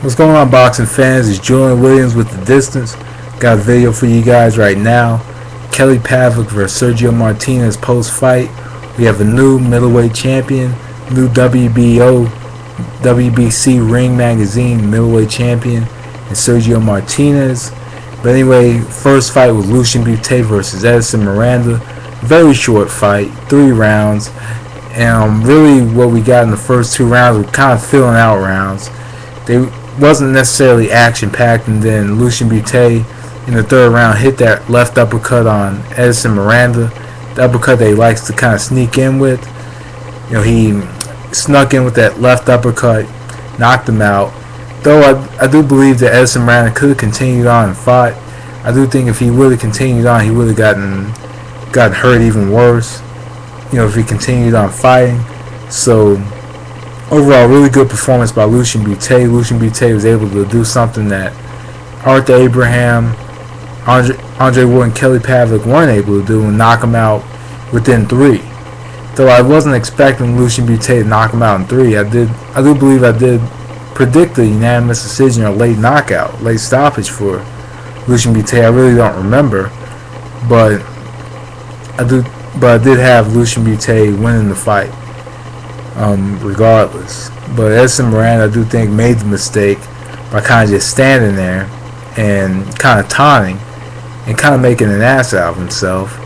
What's going on, boxing fans? It's Julian Williams with The Distance. Got a video for you guys right now. Kelly Pavlik versus Sergio Martinez post-fight. We have a new middleweight champion, new WBC Ring Magazine middleweight champion, and Sergio Martinez. But anyway, first fight was Lucian Bute versus Edson Miranda. Very short fight, 3 rounds. And really what we got in the first 2 rounds were kind of filling out rounds. They wasn't necessarily action-packed, and then Lucian Bute in the 3rd round hit that left uppercut on Edson Miranda. The uppercut that he likes to kind of sneak in with. You know, he snuck in with that left uppercut, knocked him out. Though I do believe that Edson Miranda could have continued on and fought. I do think if he would have continued on, he would have gotten hurt even worse. You know, if he continued on fighting. So overall, really good performance by Lucian Bute. Lucian Bute was able to do something that Arthur Abraham, Andre Ward, and Kelly Pavlik weren't able to do, and knock him out within 3. Though I wasn't expecting Lucian Bute to knock him out in 3. I do believe I did predict a unanimous decision or late knockout, late stoppage for Lucian Bute. I really don't remember, but I did have Lucian Bute winning the fight, regardless. But Edson Miranda, I do think, made the mistake by kind of just standing there and kind of taunting and kind of making an ass out of himself.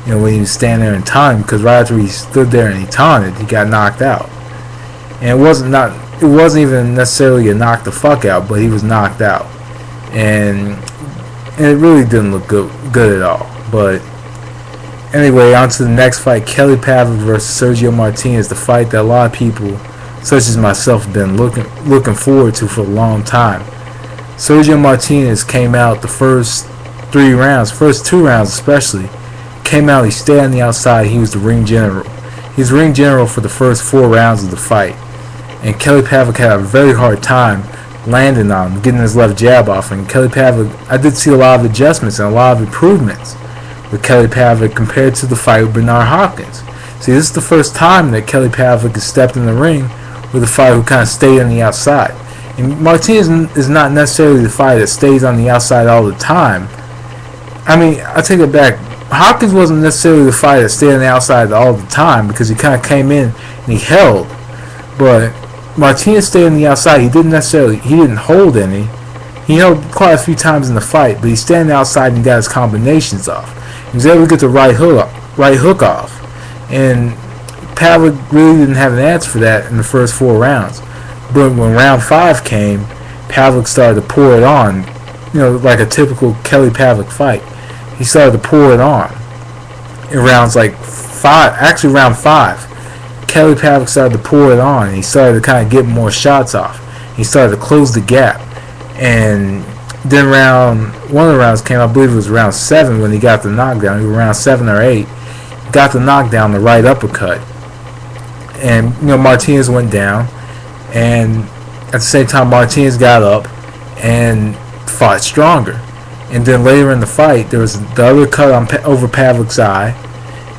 You know, when he was standing there and taunting, because right after he stood there and he taunted, he got knocked out. And it wasn't even necessarily a knock the fuck out, but he was knocked out, and it really didn't look good at all. But anyway, on to the next fight, Kelly Pavlik versus Sergio Martinez, the fight that a lot of people, such as myself, have been looking forward to for a long time. Sergio Martinez came out the first 2 rounds especially, came out, he stayed on the outside, he was the ring general. He was ring general for the first 4 rounds of the fight. And Kelly Pavlik had a very hard time landing on him, getting his left jab off. And Kelly Pavlik, I did see a lot of adjustments and a lot of improvements with Kelly Pavlik compared to the fight with Bernard Hopkins. See, this is the first time that Kelly Pavlik has stepped in the ring with a fighter who kind of stayed on the outside. And Martinez is not necessarily the fighter that stays on the outside all the time. I mean, I take it back. Hopkins wasn't necessarily the fighter that stayed on the outside all the time, because he kind of came in and he held. But Martinez stayed on the outside. He didn't hold any. He held quite a few times in the fight, but he stayed on the outside and got his combinations off. He was able to get the right hook off. And Pavlik really didn't have an answer for that in the first 4 rounds. But when round 5 came, Pavlik started to pour it on. You know, like a typical Kelly Pavlik fight. He started to pour it on in rounds like 5. Actually, round 5. Kelly Pavlik started to pour it on, and he started to kind of get more shots off. He started to close the gap. And then one of the rounds came, I believe it was round 7, when he got the knockdown. It was around 7 or 8. Got the knockdown, the right uppercut. And, you know, Martinez went down. And at the same time, Martinez got up and fought stronger. And then later in the fight, there was the other cut over Pavlik's eye,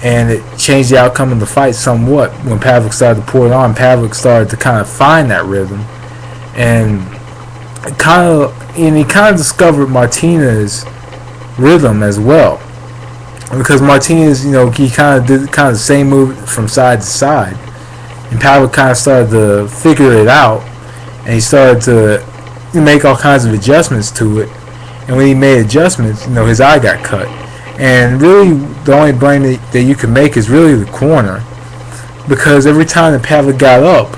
and it changed the outcome of the fight somewhat. When Pavlik started to pour it on, Pavlik started to kind of find that rhythm, and he kind of discovered Martinez's rhythm as well. Because Martinez, you know, he kind of did the same move from side to side, and Pavlik kind of started to figure it out, and he started to make all kinds of adjustments to it. And when he made adjustments, you know, his eye got cut. And really, the only blame that you can make is really the corner, because every time that Pavlik got up,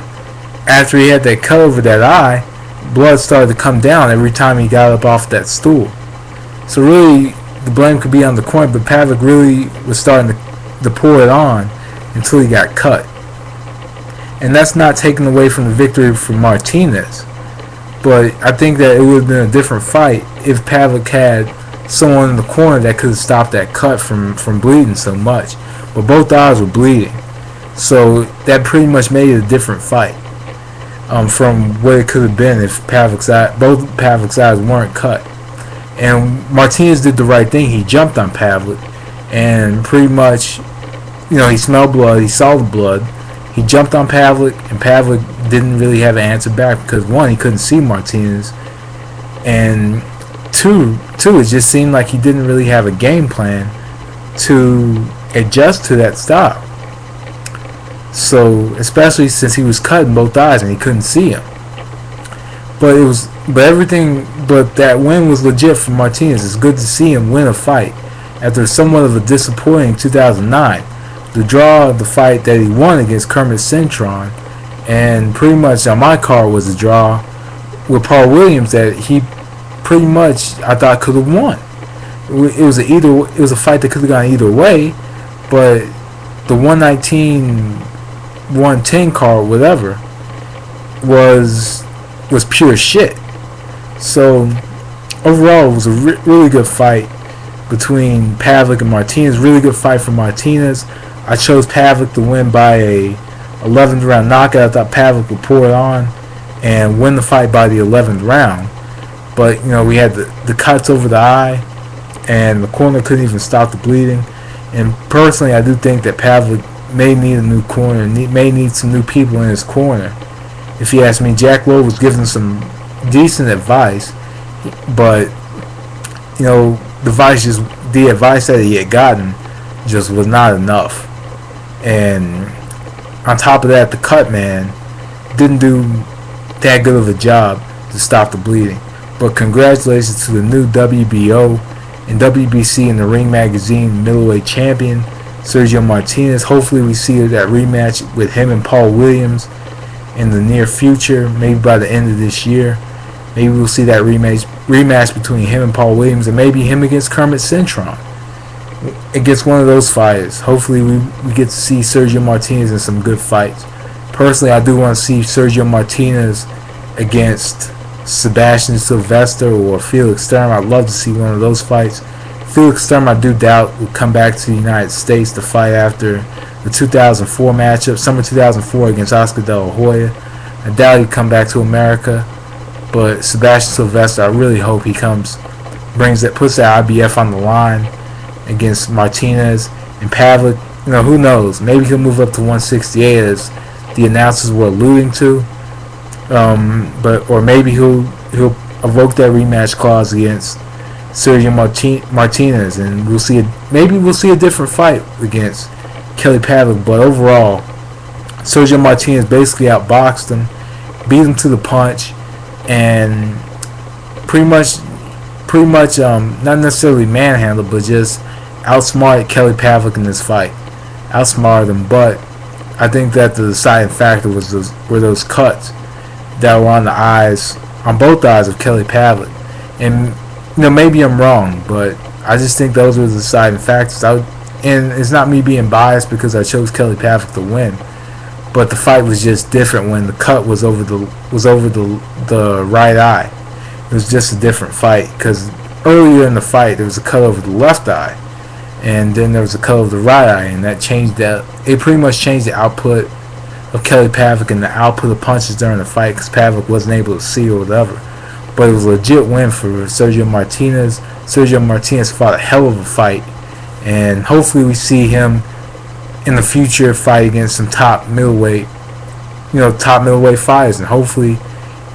after he had that cut over that eye, blood started to come down every time he got up off that stool. So really, the blame could be on the corner, but Pavlik really was starting to pour it on until he got cut. And that's not taken away from the victory for Martinez. But I think that it would have been a different fight if Pavlik had someone in the corner that could have stopped that cut from bleeding so much. But both eyes were bleeding. So that pretty much made it a different fight from what it could have been if both Pavlik's eyes weren't cut. And Martinez did the right thing. He jumped on Pavlik and pretty much, you know, he smelled blood, he saw the blood, he jumped on Pavlik, and Pavlik didn't really have an answer back because one, he couldn't see Martinez, and two, it just seemed like he didn't really have a game plan to adjust to that stop. So, especially since he was cutting both eyes and he couldn't see him. But that win was legit for Martinez. It's good to see him win a fight after somewhat of a disappointing 2009. The draw of the fight that he won against Kermit Cintron, and pretty much on my card was a draw with Paul Williams that he pretty much I thought could have won. It was a fight that could have gone either way, but the 119-110 card, whatever, was pure shit. So overall, it was a really good fight between Pavlik and Martinez. Really good fight for Martinez. I chose Pavlik to win by a 11th round knockout. I thought Pavlik would pour it on and win the fight by the 11th round. But we had the cuts over the eye, and the corner couldn't even stop the bleeding. And personally, I do think that Pavlik may need a new corner, may need some new people in his corner. If you ask me, Jack Lowe was giving some decent advice, but the advice that he had gotten just was not enough. And on top of that, the cut man didn't do that good of a job to stop the bleeding. But congratulations to the new WBO and WBC in the Ring Magazine middleweight champion, Sergio Martinez. Hopefully we see that rematch with him and Paul Williams in the near future, maybe by the end of this year. Maybe we'll see that rematch between him and Paul Williams, and maybe him against Kermit Cintron. Against one of those fighters. Hopefully we get to see Sergio Martinez in some good fights. Personally, I do want to see Sergio Martinez against Sebastian Sylvester or Felix Sturm. I'd love to see one of those fights. Felix Sturm, I do doubt, will come back to the United States to fight after the 2004 matchup, summer 2004 against Oscar De La Hoya. I doubt he'd come back to America. But Sebastian Sylvester, I really hope he puts that IBF on the line against Martinez. And Pavlik, who knows? Maybe he'll move up to 168 as the announcers were alluding to. Or maybe he'll evoke that rematch clause against Sergio Martinez, and we'll see a different fight against Kelly Pavlik. But overall, Sergio Martinez basically outboxed him, beat him to the punch, and pretty much not necessarily manhandled, but just outsmarted Kelly Pavlik in this fight. Outsmarted him, but I think that the deciding factor were those cuts that were on both eyes of Kelly Pavlik. And maybe I'm wrong, but I just think those were the deciding factors. And it's not me being biased because I chose Kelly Pavlik to win, but the fight was just different when the cut was over the right eye. It was just a different fight because earlier in the fight there was a cut over the left eye, and then there was a cut over the right eye, and that changed that. It pretty much changed the output of Kelly Pavlik and the output of punches during the fight because Pavlik wasn't able to see or whatever. But it was a legit win for Sergio Martinez. Sergio Martinez fought a hell of a fight, and hopefully we see him in the future fight against some top middleweight fighters, and hopefully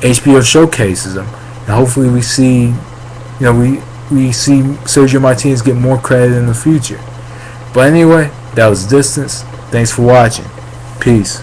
HBO showcases him, and hopefully we see Sergio Martinez get more credit in the future. But anyway, that was Distance. Thanks for watching. Peace.